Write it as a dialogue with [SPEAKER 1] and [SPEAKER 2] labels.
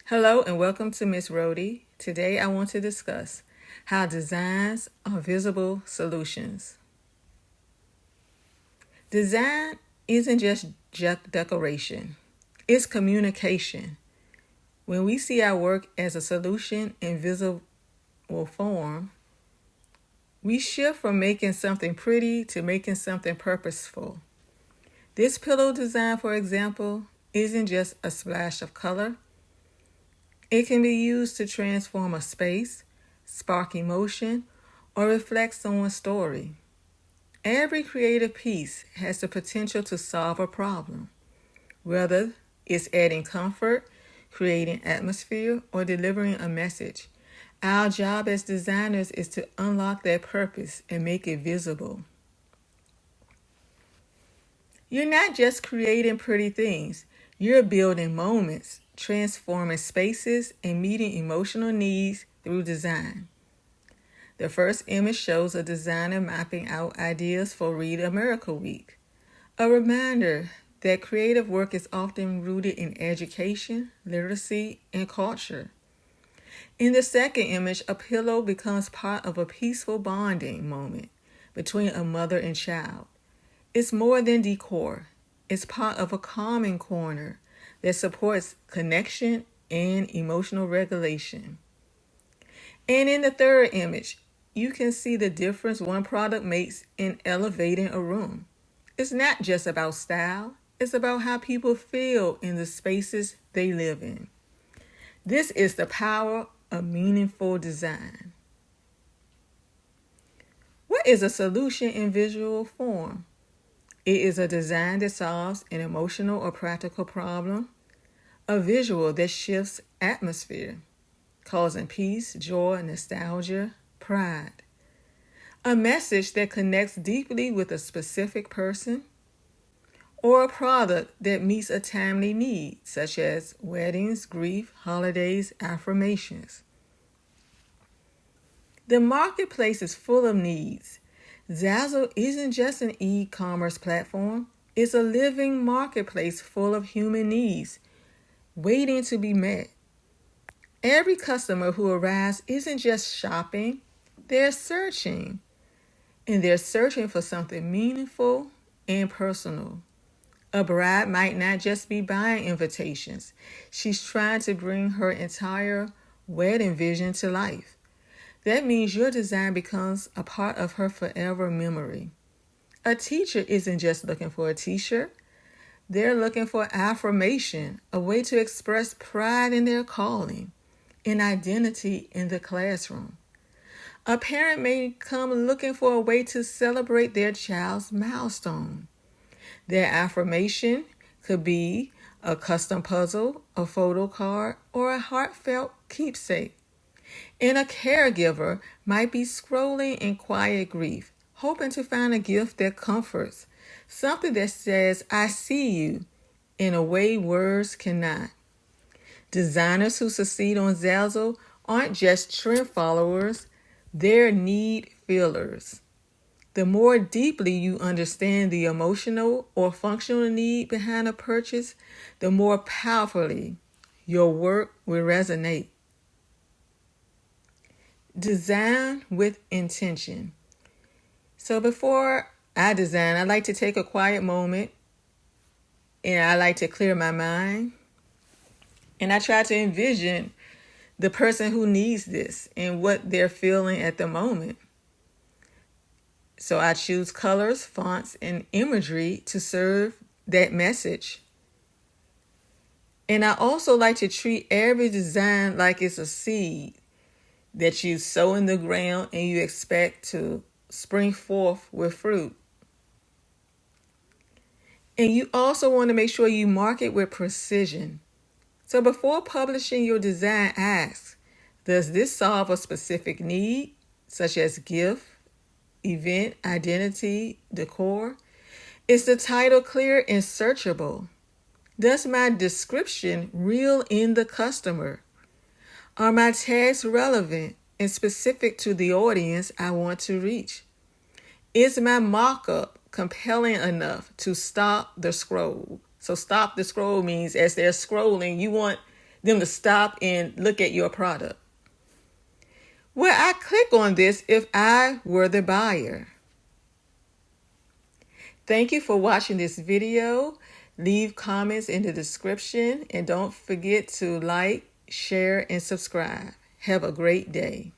[SPEAKER 1] Hello and welcome to Miss Rhodey. Today I want to discuss how designs are visible solutions. Design isn't just decoration, it's communication. When we see our work as a solution in visible form, we shift from making something pretty to making something purposeful. This pillow design, for example, isn't just a splash of color. It can be used to transform a space, spark emotion, or reflect someone's story. Every creative piece has the potential to solve a problem, whether it's adding comfort, creating atmosphere, or delivering a message. Our job as designers is to unlock that purpose and make it visible. You're not just creating pretty things, you're building moments, transforming spaces, and meeting emotional needs through design. The first image shows a designer mapping out ideas for Read America Week, a reminder that creative work is often rooted in education, literacy, and culture. In the second image, a pillow becomes part of a peaceful bonding moment between a mother and child. It's more than decor. It's part of a calming corner that supports connection and emotional regulation. And in the third image, you can see the difference one product makes in elevating a room. It's not just about style, it's about how people feel in the spaces they live in. This is the power of meaningful design. What is a solution in visual form? It is a design that solves an emotional or practical problem, a visual that shifts atmosphere, causing peace, joy, nostalgia, pride. A message that connects deeply with a specific person, or a product that meets a timely need, such as weddings, grief, holidays, affirmations. The marketplace is full of needs. Zazzle isn't just an e-commerce platform, it's a living marketplace full of human needs waiting to be met. Every customer who arrives isn't just shopping, they're searching. And they're searching for something meaningful and personal. A bride might not just be buying invitations. She's trying to bring her entire wedding vision to life. That means your design becomes a part of her forever memory. A teacher isn't just looking for a t-shirt. They're looking for affirmation, a way to express pride in their calling, and identity in the classroom. A parent may come looking for a way to celebrate their child's milestone. Their affirmation could be a custom puzzle, a photo card, or a heartfelt keepsake. And a caregiver might be scrolling in quiet grief, hoping to find a gift that comforts, something that says, I see you, in a way words cannot. Designers who succeed on Zazzle aren't just trend followers, they're need fillers. The more deeply you understand the emotional or functional need behind a purchase, the more powerfully your work will resonate. Design with intention. So before I design, I like to take a quiet moment and I like to clear my mind. And I try to envision the person who needs this and what they're feeling at the moment. So I choose colors, fonts, and imagery to serve that message. And I also like to treat every design like it's a seed that you sow in the ground and you expect to spring forth with fruit. And you also want to make sure you market with precision. So before publishing your design, ask, does this solve a specific need, such as gift, event, identity, decor? Is the title clear and searchable? Does my description reel in the customer? Are my tags relevant and specific to the audience I want to reach? Is my mock-up compelling enough to stop the scroll? So stop the scroll means as they're scrolling, you want them to stop and look at your product? Will I click on this if I were the buyer? Thank you for watching this video. Leave comments in the description and don't forget to like, share, and subscribe. Have a great day.